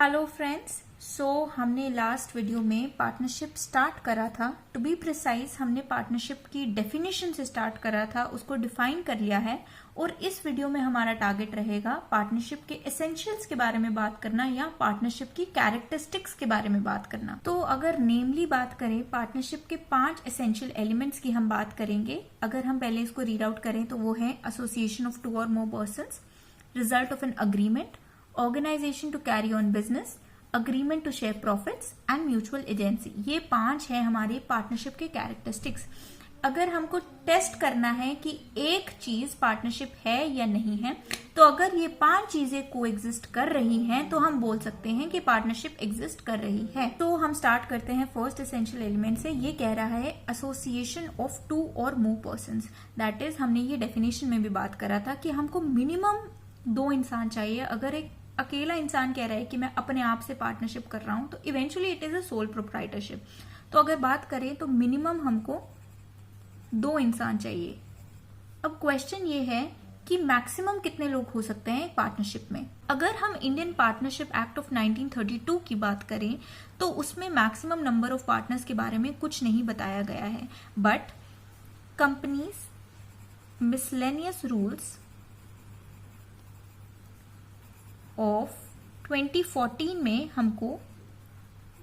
Hello friends, हमने last video में partnership start करा था। टू बी प्रिसाइज हमने पार्टनरशिप की डेफिनेशन से स्टार्ट करा था, उसको डिफाइन कर लिया है। और इस वीडियो में हमारा टारगेट रहेगा पार्टनरशिप के एसेंशियल्स के बारे में बात करना या पार्टनरशिप की कैरेक्टरिस्टिक्स के बारे में बात करना। तो अगर नेमली बात करें पार्टनरशिप के 5 एसेंशियल एलिमेंट्स की हम बात करेंगे। अगर हम पहले इसको रीड आउट करें तो वो है एसोसिएशन ऑफ 2 और more persons, result of an agreement, organisation to carry on business, agreement to share profits and mutual agency. ये 5 है हमारे पार्टनरशिप के कैरेक्टरिस्टिक्स। अगर हमको टेस्ट करना है कि एक चीज पार्टनरशिप है या नहीं है, तो अगर ये 5 चीजें को एग्जिस्ट कर रही हैं तो हम बोल सकते हैं कि पार्टनरशिप एग्जिस्ट कर रही है। तो हम स्टार्ट करते हैं फर्स्ट एसेंशियल एलिमेंट से। ये कह रहा है एसोसिएशन ऑफ 2 और मोर पर्सन्स। दैट इज, हमने ये डेफिनेशन में भी बात करा था कि हमको मिनिमम 2 इंसान चाहिए। अगर एक अकेला इंसान कह रहा है कि मैं अपने आप से पार्टनरशिप कर रहा हूं तो eventually it is a sole proprietorship. तो अगर बात करें तो मिनिमम हमको 2 इंसान चाहिए। अब क्वेश्चन ये है कि मैक्सिमम कितने लोग हो सकते हैं एक पार्टनरशिप में। अगर हम इंडियन पार्टनरशिप एक्ट ऑफ 1932 की बात करें तो उसमें मैक्सिमम नंबर ऑफ पार्टनर्स के बारे में कुछ नहीं बताया गया है। But companies miscellaneous rules of 2014 में हमको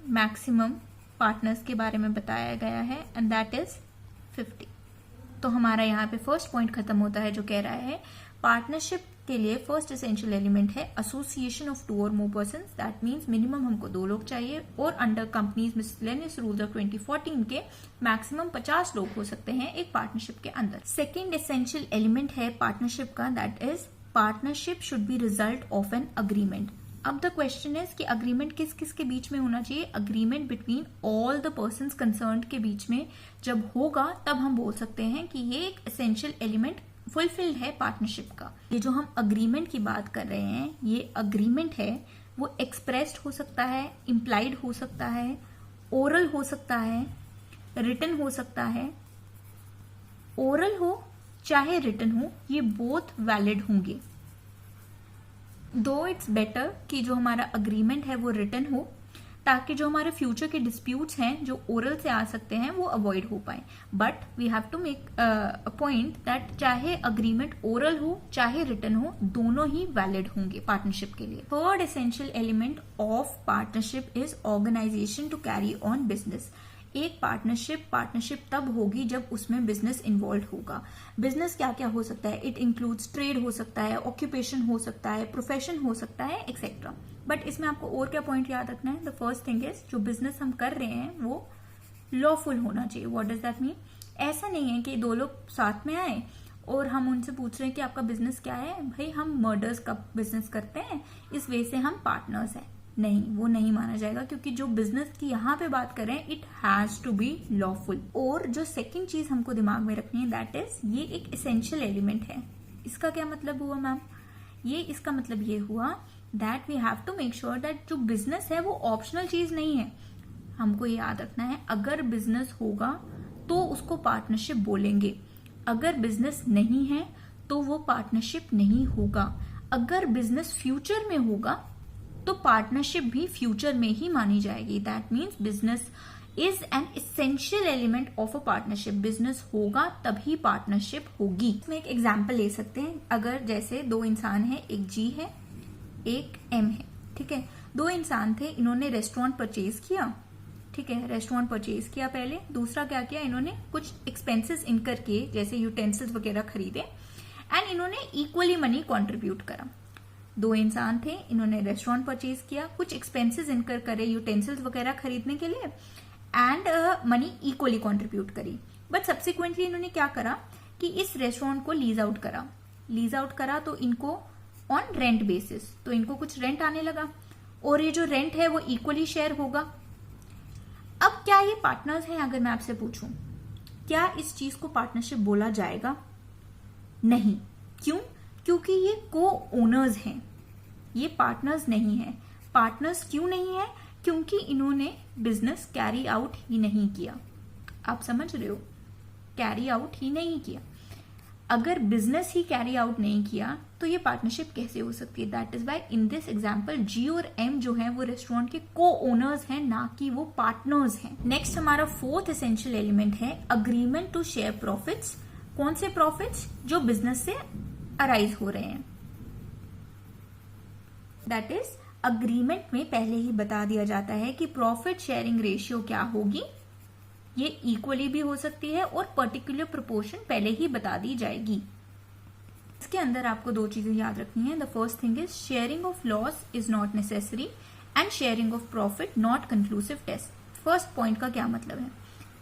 मैक्सिमम पार्टनर्स के बारे में बताया गया है एंड दैट इज 50। तो हमारा यहाँ पे फर्स्ट पॉइंट खत्म होता है जो कह रहा है पार्टनरशिप के लिए फर्स्ट एसेंशियल एलिमेंट है एसोसिएशन ऑफ 2 और more persons. That means minimum हमको 2 लोग चाहिए और under companies miscellaneous rules of 2014 के मैक्सिमम 50 लोग हो सकते हैं एक पार्टनरशिप के अंदर। सेकेंड एसेंशियल एलिमेंट है पार्टनरशिप का, that is partnership should be result of an agreement. अब द क्वेश्चन इज कि अग्रीमेंट किस किस के बीच में होना चाहिए। Agreement between all the persons concerned के बीच में जब होगा तब हम बोल सकते हैं कि ये एक एसेंशियल एलिमेंट फुलफिल्ड है पार्टनरशिप का। ये जो हम अग्रीमेंट की बात कर रहे हैं, ये अग्रीमेंट है वो एक्सप्रेस्ड हो सकता है, इम्प्लाइड हो सकता है, ओरल हो सकता है, रिटन हो सकता है। ओरल हो चाहे रिटन हो, ये बोथ वैलिड होंगे। दो इट्स बेटर कि जो हमारा अग्रीमेंट है वो रिटन हो, ताकि जो हमारे फ्यूचर के डिस्प्यूट्स हैं जो ओरल से आ सकते हैं वो अवॉइड हो पाए। But we have to make a point that चाहे अग्रीमेंट ओरल हो चाहे रिटन हो, दोनों ही वैलिड होंगे पार्टनरशिप के लिए। Third essential element of partnership is organisation to carry on business. एक पार्टनरशिप तब होगी जब उसमें बिजनेस इन्वॉल्व होगा। बिजनेस क्या क्या हो सकता है? इट इंक्लूड्स ट्रेड हो सकता है, ऑक्यूपेशन हो सकता है, प्रोफेशन हो सकता है, एक्सेट्रा। बट इसमें आपको और क्या पॉइंट याद रखना है? द फर्स्ट थिंग इज जो बिजनेस हम कर रहे हैं वो लॉफुल होना चाहिए। What does that mean? ऐसा नहीं है कि 2 लोग साथ में आए और हम उनसे पूछ रहे हैं कि आपका बिजनेस क्या है। भाई हम मर्डर्स का बिजनेस करते हैं, इस वजह से हम पार्टनर्स हैं। नहीं, वो नहीं माना जाएगा, क्योंकि जो बिजनेस की यहाँ पे बात कर रहे हैं it has to be lawful. और जो सेकंड चीज हमको दिमाग में रखनी है दैट इज ये एक एसेंशियल एलिमेंट है। इसका क्या मतलब हुआ मैम? ये इसका मतलब ये हुआ that we have to make sure that जो बिजनेस है वो ऑप्शनल चीज नहीं है। हमको ये याद रखना है, अगर बिजनेस होगा तो उसको पार्टनरशिप बोलेंगे, अगर बिजनेस नहीं है तो वो पार्टनरशिप नहीं होगा। अगर बिजनेस फ्यूचर में होगा तो पार्टनरशिप भी फ्यूचर में ही मानी जाएगी। That means business is an essential element of a partnership. Business होगा तभी पार्टनरशिप होगी। इसमें एक एग्जांपल ले सकते हैं। अगर जैसे 2 इंसान है, एक जी है एक एम है, ठीक है। 2 इंसान थे, इन्होंने रेस्टोरेंट परचेज किया, ठीक है। रेस्टोरेंट परचेज किया पहले। दूसरा क्या किया, इन्होंने कुछ एक्सपेंसेस इनकर किए, जैसे यूटेंसिल्स वगैरह खरीदे एंड इन्होंने इक्वली मनी कॉन्ट्रीब्यूट करा। 2 इंसान थे, इन्होंने रेस्टोरेंट परचेज किया, कुछ एक्सपेंसेस इनकर करे यूटेंसिल्स वगैरह खरीदने के लिए एंड मनी इक्वली कॉन्ट्रीब्यूट करी। बट सब्सिक्वेंटली इन्होंने क्या करा कि इस रेस्टोरेंट को लीज आउट करा। लीज आउट करा तो इनको ऑन रेंट बेसिस, तो इनको कुछ रेंट आने लगा और ये जो रेंट है वो इक्वली शेयर होगा। अब क्या ये पार्टनर्स हैं? अगर मैं आपसे पूछूं क्या इस चीज को पार्टनरशिप बोला जाएगा? नहीं। क्यों? क्योंकि ये को ओनर्स हैं, ये पार्टनर्स नहीं है। पार्टनर्स क्यों नहीं है? क्योंकि इन्होंने बिजनेस कैरी आउट ही नहीं किया। आप समझ रहे हो? कैरी आउट ही नहीं किया। अगर बिजनेस ही कैरी आउट नहीं किया तो ये पार्टनरशिप कैसे हो सकती है? That is why in this example G और एम जो है वो रेस्टोरेंट के को ओनर्स हैं, ना कि वो पार्टनर्स हैं। नेक्स्ट हमारा फोर्थ एसेंशियल एलिमेंट है अग्रीमेंट टू शेयर प्रॉफिट्स। कौन से प्रॉफिट्स? जो बिजनेस से अराइज हो रहे हैं। दैट इज अग्रीमेंट में पहले ही बता दिया जाता है कि प्रॉफिट शेयरिंग रेशियो क्या होगी। ये इक्वली भी हो सकती है और पर्टिकुलर प्रोपोर्शन पहले ही बता दी जाएगी। इसके अंदर आपको दो चीजें याद रखनी है। The first thing is sharing of loss is not necessary and sharing of profit not conclusive test. First point का क्या मतलब है?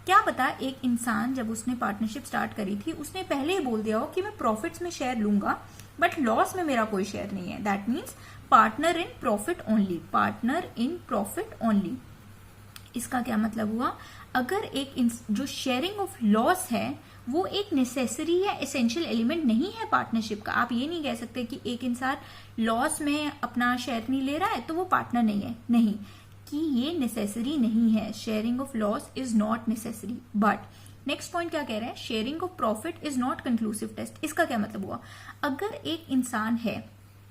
क्या पता एक इंसान जब उसने पार्टनरशिप स्टार्ट करी थी उसने पहले ही बोल दिया हो कि मैं प्रॉफिट्स में शेयर लूंगा बट लॉस में मेरा कोई शेयर नहीं है। That means partner in profit only, partner in profit only. इसका क्या मतलब हुआ? अगर एक जो शेयरिंग ऑफ लॉस है वो एक नेसेसरी या एसेंशियल एलिमेंट नहीं है पार्टनरशिप का। आप ये नहीं कह सकते कि एक इंसान लॉस में अपना शेयर नहीं ले रहा है तो वो पार्टनर नहीं है। नहीं, कि ये नेसेसरी नहीं है। Sharing of loss is not necessary. But next point क्या कह रहे हैं? Sharing of profit is not conclusive test. इसका क्या मतलब हुआ? अगर एक इंसान है,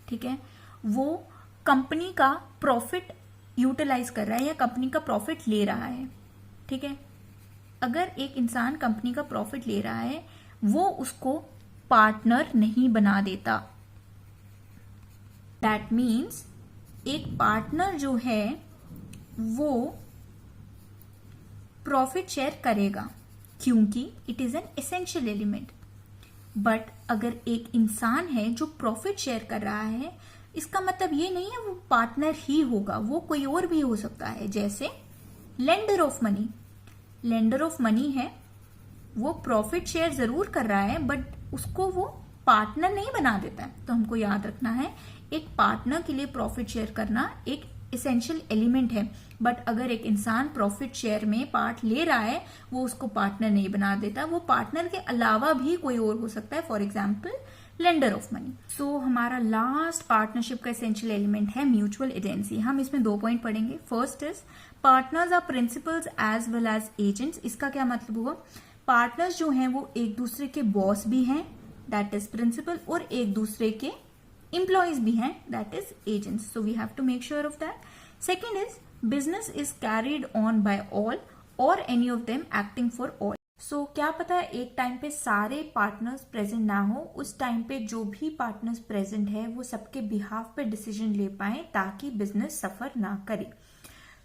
ठीक है, वो कंपनी का प्रॉफिट यूटिलाइज कर रहा है या कंपनी का प्रॉफिट ले रहा है, ठीक है, अगर एक इंसान कंपनी का प्रॉफिट ले रहा है वो उसको पार्टनर नहीं बना देता। दैट मीन्स एक पार्टनर जो है वो प्रॉफिट शेयर करेगा क्योंकि it is an essential element. But अगर एक इंसान है जो प्रॉफिट शेयर कर रहा है, इसका मतलब ये नहीं है वो पार्टनर ही होगा, वो कोई और भी हो सकता है। जैसे lender of money, lender of money है, वो प्रॉफिट शेयर जरूर कर रहा है बट उसको वो पार्टनर नहीं बना देता है। तो हमको याद रखना है एक पार्टनर के लिए प्रॉफिट शेयर करना एक एसेंशियल एलिमेंट है। बट अगर एक इंसान प्रॉफिट शेयर में पार्ट ले रहा है वो उसको पार्टनर नहीं बना देता, वो पार्टनर के अलावा भी कोई और हो सकता है, for example lender of money. So हमारा लास्ट पार्टनरशिप का एसेंशियल एलिमेंट है म्यूचुअल एजेंसी। हम इसमें 2 पॉइंट पढ़ेंगे। First is partners are principals as well as agents. इसका क्या मतलब हुआ? पार्टनर्स जो हैं वो एक दूसरे के बॉस भी हैं, दैट इज प्रिंसिपल, और एक दूसरे के एम्प्लॉयज भी हैं, that is agents. So we have to make sure of that. Second is business is carried on by all or any of them acting for all. So क्या पता एक time पे सारे पार्टनर्स प्रेजेंट ना हो, उस टाइम पे जो भी पार्टनर्स प्रेजेंट है वो सबके बिहाफ पे डिसीजन ले पाए ताकि बिजनेस सफर ना करे।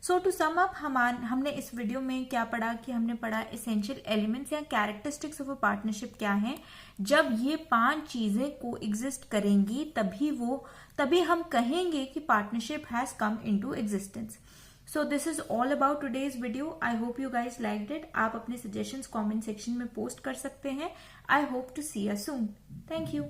सो टू सम अप हमने इस वीडियो में क्या पढ़ा कि हमने पढ़ा एसेंशियल एलिमेंट्स या कैरेक्टरिस्टिक्स ऑफ अ पार्टनरशिप क्या है। जब ये 5 चीजें को एग्जिस्ट करेंगी तभी हम कहेंगे कि partnership has come into existence. So this is all about today's video. I hope you guys liked it. आप अपने suggestions comment section में post कर सकते हैं. I hope to see you soon. Thank you.